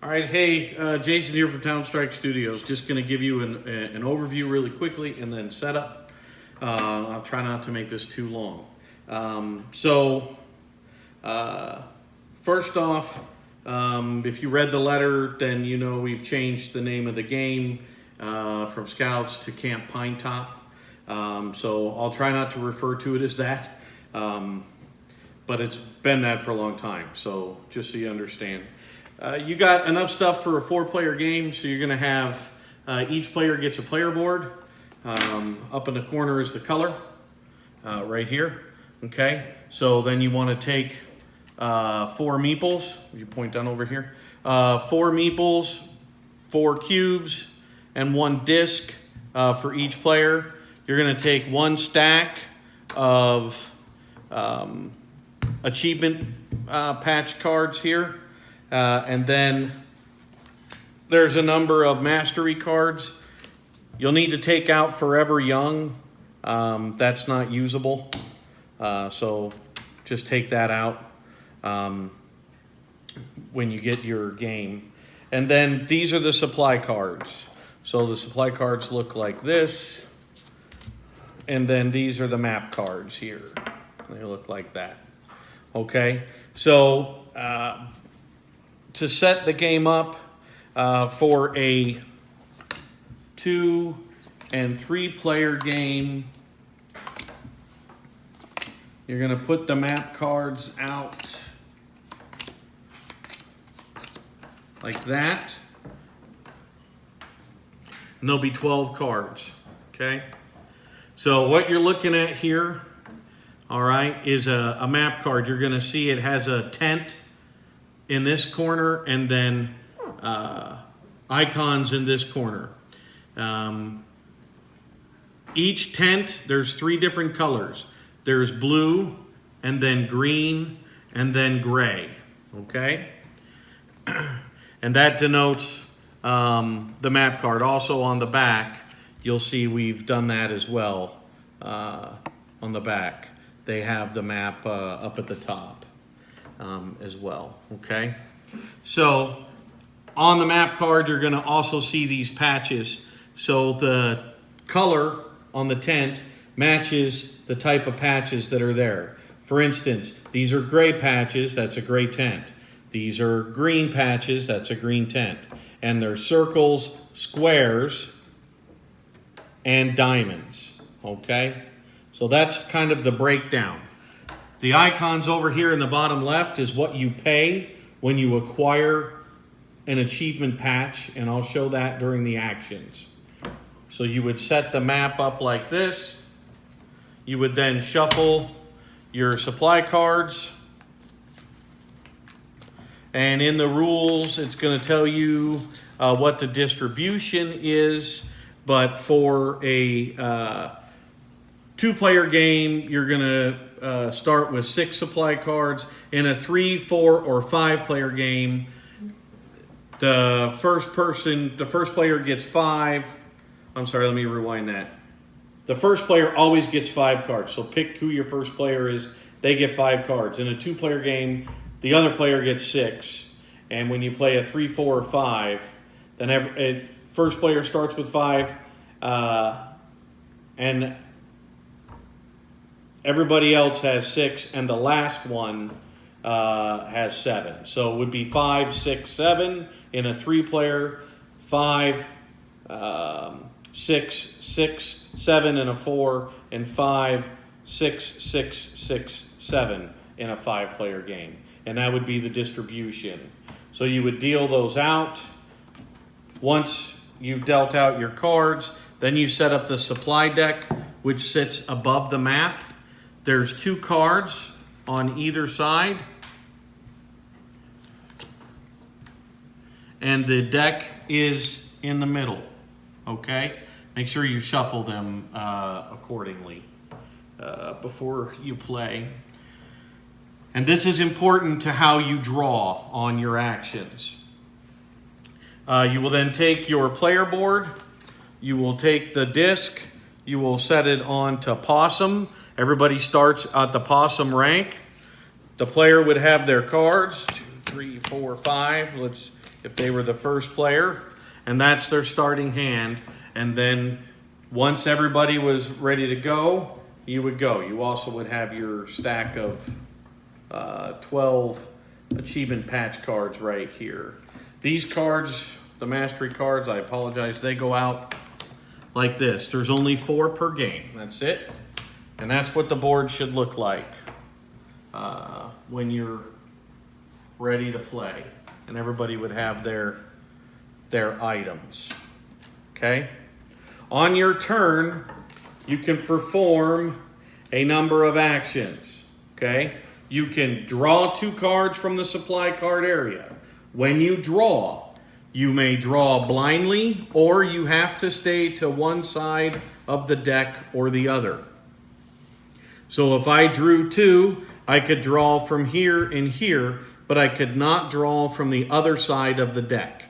All right, hey, Jason here from Town Strike Studios. Just going to give you an overview really quickly and then setup. I'll try not to make this too long. First off, if you read the letter, then you know we've changed the name of the game from Scouts to Camp Pinetop. So I'll try not to refer to it as that, but it's been that for a long time. So just so you understand. You got enough stuff for a 4-player game, so you're going to have each player gets a player board. Up in the corner is the color, right here. Okay, so then you want to take 4 meeples. You point down over here. 4 meeples, 4 cubes, and 1 disc for each player. You're going to take 1 stack of achievement patch cards here. And then there's a number of mastery cards. You'll need to take out Forever Young. That's not usable. So just take that out when you get your game. And then these are the supply cards. So the supply cards look like this. And then these are the map cards here. They look like that. Okay, so to set the game up for a 2- and 3-player game, you're going to put the map cards out like that. And there'll be 12 cards, okay? So what you're looking at here, all right, is a map card. You're going to see it has a tent in this corner, and then icons in this corner. Each tent, there's 3 different colors. There's blue, and then green, and then gray, okay? And that denotes the map card. Also on the back, you'll see we've done that as well. On the back, they have the map up at the top. As well, okay? So on the map card, you're going to also see these patches. So the color on the tent matches the type of patches that are there. For instance, these are gray patches, that's a gray tent. These are green patches, that's a green tent. And they're circles, squares, and diamonds, okay? So that's kind of the breakdown. The icons over here in the bottom left is what you pay when you acquire an achievement patch, and I'll show that during the actions. So you would set the map up like this. You would then shuffle your supply cards. And in the rules, it's going to tell you what the distribution is, but for a 2-player game, you're going to start with 6 supply cards. In a 3, 4, or 5-player game, the first player gets 5. I'm sorry, let me rewind that. The first player always gets 5 cards. So pick who your first player is. They get 5 cards. In a 2-player game, the other player gets 6. And when you play a 3, 4, or 5, then first player starts with 5, and everybody else has 6, and the last one has 7. So it would be 5, 6, 7 in a 3-player, 5, 6, 6, 7 in a 4, and 5, 6, 6, 6, 7 in a 5-player game. And that would be the distribution. So you would deal those out. Once you've dealt out your cards, then you set up the supply deck, which sits above the map. There's 2 cards on either side. And the deck is in the middle, okay? Make sure you shuffle them accordingly before you play. And this is important to how you draw on your actions. You will then take your player board. You will take the disc. You will set it on to possum. Everybody starts at the possum rank. The player would have their cards. 2, 3, 4, 5. If they were the first player, and that's their starting hand. And then once everybody was ready to go, you would go. You also would have your stack of 12 achievement patch cards right here. These cards, the mastery cards, I apologize, they go out like this. There's only 4 per game. That's it. And that's what the board should look like when you're ready to play. And everybody would have their items. Okay? On your turn, you can perform a number of actions. Okay? You can draw 2 cards from the supply card area. When you draw, you may draw blindly, or you have to stay to one side of the deck or the other. So if I drew 2, I could draw from here and here, but I could not draw from the other side of the deck.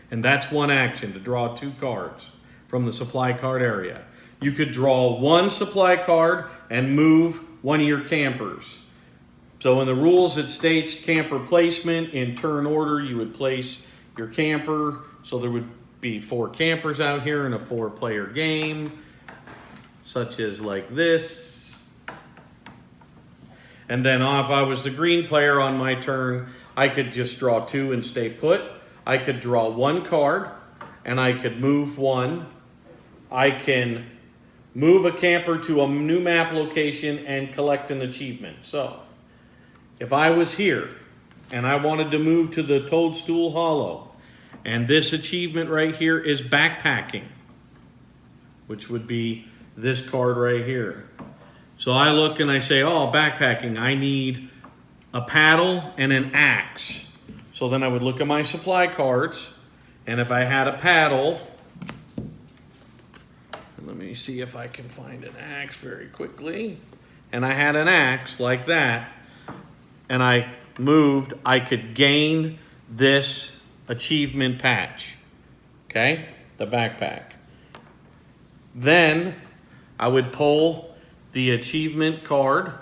And that's one action, to draw 2 cards from the supply card area. You could draw 1 supply card and move one of your campers. So in the rules it states camper placement. In turn order, you would place your camper. So there would be 4 campers out here in a 4-player game, such as like this. And then if I was the green player on my turn, I could just draw 2 and stay put. I could draw 1 card and I could move 1. I can move a camper to a new map location and collect an achievement. So if I was here and I wanted to move to the Toadstool Hollow, and this achievement right here is backpacking, which would be this card right here. So I look and I say, oh, backpacking, I need a paddle and an axe. So then I would look at my supply cards, and if I had a paddle, let me see if I can find an axe very quickly. And I had an axe like that, and I moved, I could gain this achievement patch, okay? The backpack. Then I would pull the achievement card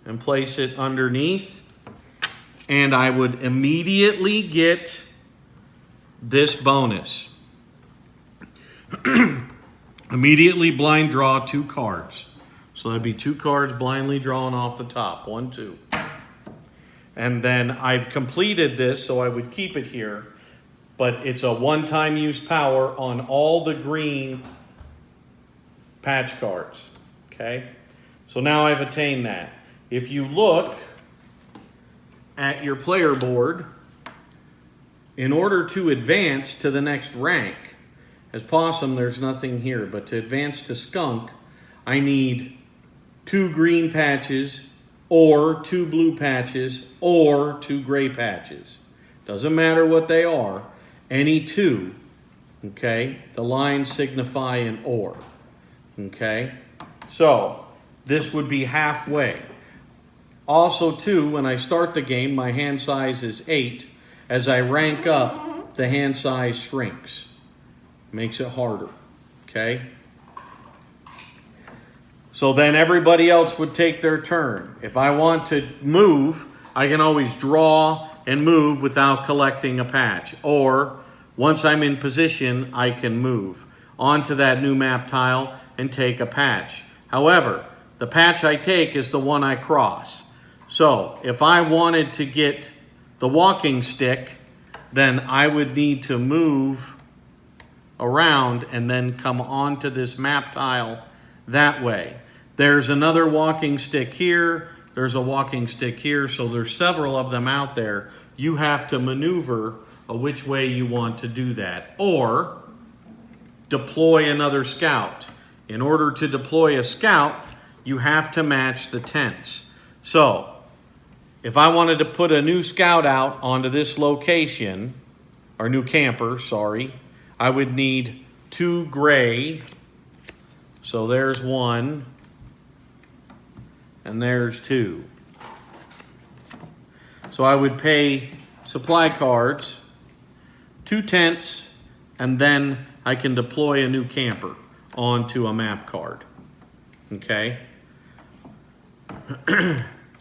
and place it underneath, and I would immediately get this bonus. Immediately blind draw 2 cards. So that'd be 2 cards blindly drawn off the top. 1, 2. And then I've completed this, so I would keep it here. But it's a one-time use power on all the green patch cards. Okay? So now I've attained that. If you look at your player board, in order to advance to the next rank, as Possum, there's nothing here, but to advance to Skunk, I need 2 green patches, or 2 blue patches, or 2 gray patches. Doesn't matter what they are, any 2, okay? The lines signify an or, okay? So, this would be halfway. Also, too, when I start the game, my hand size is 8. As I rank up, the hand size shrinks. Makes it harder, okay? So then everybody else would take their turn. If I want to move, I can always draw and move without collecting a patch. Or, once I'm in position, I can move onto that new map tile and take a patch. However, the patch I take is the one I cross. So, if I wanted to get the walking stick, then I would need to move around and then come onto this map tile that way. There's another walking stick here. There's a walking stick here. So there's several of them out there. You have to maneuver which way you want to do that. Or deploy another scout. In order to deploy a scout, you have to match the tents. So if I wanted to put a new scout out onto this location, or new camper, sorry, I would need 2 gray. So there's 1, and there's 2. So I would pay supply cards, 2 tents, and then I can deploy a new camper onto a map card. Okay?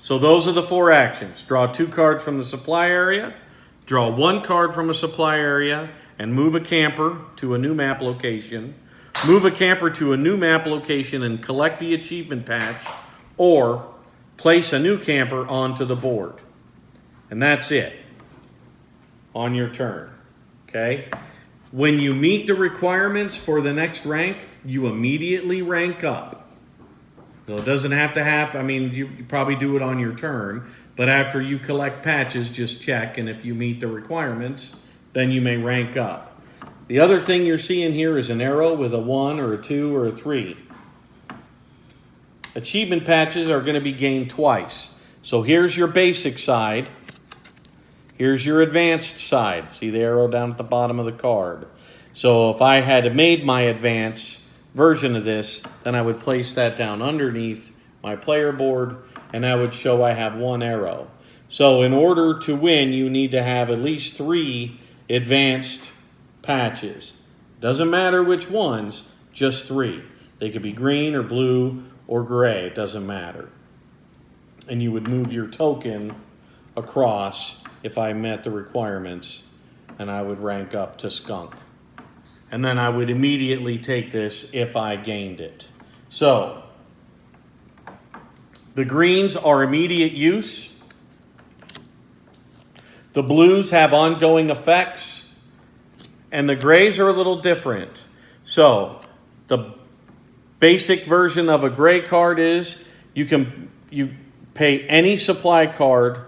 So those are the 4 actions. Draw 2 cards from the supply area, draw 1 card from a supply area, and move a camper to a new map location. Move a camper to a new map location and collect the achievement patch, or place a new camper onto the board. And that's it on your turn, okay? When you meet the requirements for the next rank, you immediately rank up. So it doesn't have to happen. I mean, you probably do it on your turn, but after you collect patches, just check, and if you meet the requirements, then you may rank up. The other thing you're seeing here is an arrow with a 1 or a 2 or a 3. Achievement patches are going to be gained twice. So here's your basic side. Here's your advanced side. See the arrow down at the bottom of the card. So if I had made my advanced version of this, then I would place that down underneath my player board, and that would show I have 1 arrow. So in order to win, you need to have at least 3 advanced patches. Doesn't matter which ones, just 3. They could be green or blue or gray, it doesn't matter. And you would move your token across if I met the requirements, and I would rank up to skunk. And then I would immediately take this if I gained it. So, the greens are immediate use. The blues have ongoing effects. And the grays are a little different. So, the basic version of a gray card is you pay any supply card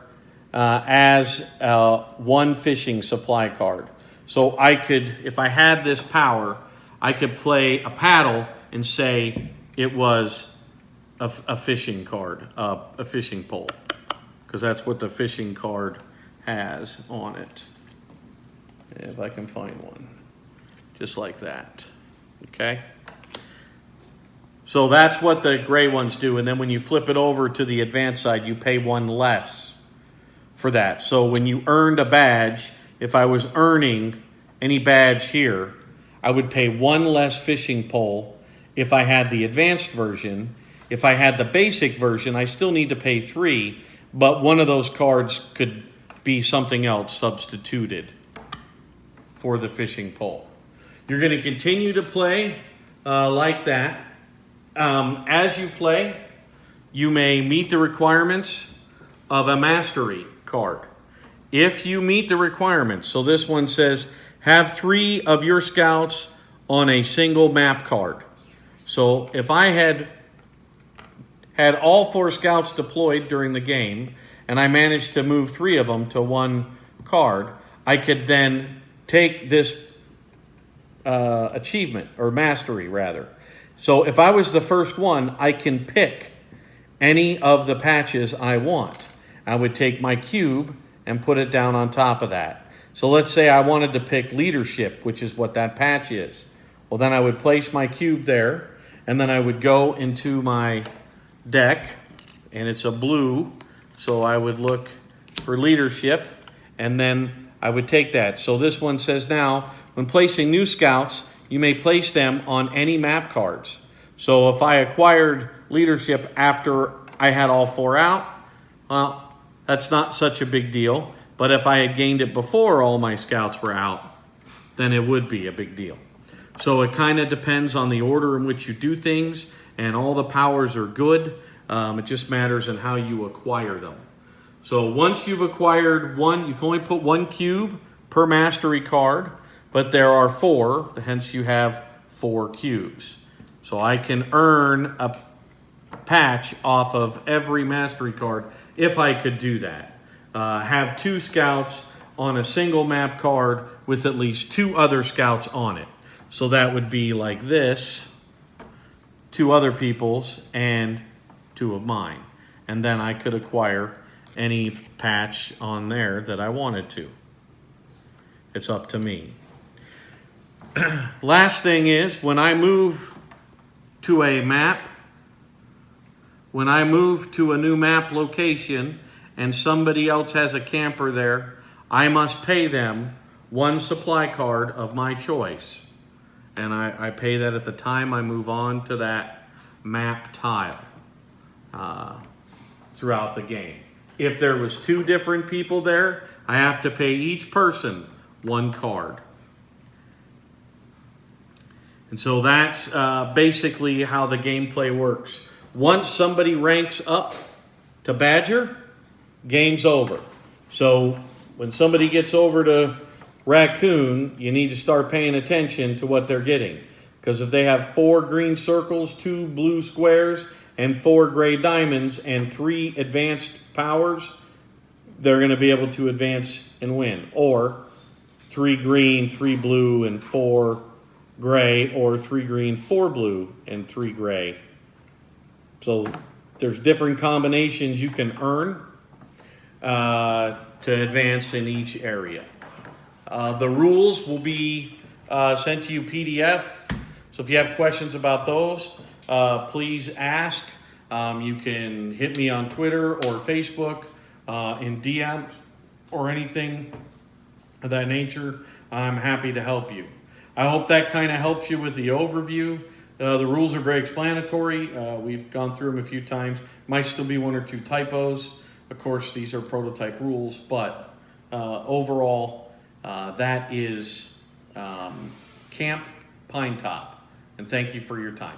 as 1 fishing supply card. So I could, if I had this power, I could play a paddle and say it was a fishing card, a fishing pole, because that's what the fishing card has on it. If I can find one, just like that, okay? So that's what the gray ones do, and then when you flip it over to the advanced side, you pay 1 less for that. So when you earned a badge, if I was earning any badge here, I would pay 1 less fishing pole if I had the advanced version. If I had the basic version, I still need to pay 3, but one of those cards could be something else substituted for the fishing pole. You're going to continue to play like that. As you play, you may meet the requirements of a mastery card. If you meet the requirements, so this one says, have 3 of your scouts on a single map card. So if I had all 4 scouts deployed during the game, and I managed to move 3 of them to 1 card, I could then take this achievement, or mastery rather. So if I was the first one, I can pick any of the patches I want. I would take my cube and put it down on top of that. So let's say I wanted to pick leadership, which is what that patch is. Well, then I would place my cube there, and then I would go into my deck, and it's a blue, so I would look for leadership, and then I would take that. So this one says now, when placing new scouts, you may place them on any map cards. So if I acquired leadership after I had all 4 out, well, that's not such a big deal. But if I had gained it before all my scouts were out, then it would be a big deal. So it kind of depends on the order in which you do things, and all the powers are good. It just matters in how you acquire them. So once you've acquired 1, you can only put 1 cube per mastery card, but there are 4, hence you have 4 cubes. So I can earn a patch off of every mastery card if I could do that. Have 2 scouts on a single map card with at least 2 other scouts on it. So that would be like this, 2 other people's and 2 of mine. And then I could acquire any patch on there that I wanted to. It's up to me. Last thing is, when I move to a map, when I move to a new map location and somebody else has a camper there, I must pay them 1 supply card of my choice. And I pay that at the time I move on to that map tile. throughout the game. If there was 2 different people there, I have to pay each person 1 card. And so that's basically how the gameplay works. Once somebody ranks up to Badger, game's over. So when somebody gets over to Raccoon, you need to start paying attention to what they're getting. Because if they have 4 green circles, 2 blue squares, and 4 gray diamonds, and 3 advanced powers, they're going to be able to advance and win. Or 3 green, 3 blue, and 4 gray, or 3 green, 4 blue, and 3 gray. So there's different combinations you can earn to advance in each area. The rules will be sent to you PDF. So if you have questions about those, please ask. You can hit me on Twitter or Facebook in DMs or anything of that nature. I'm happy to help you. I hope that kind of helps you with the overview. The rules are very explanatory. We've gone through them a few times. Might still be 1 or 2 typos. Of course, these are prototype rules, but overall, that is Camp Pinetop. And thank you for your time.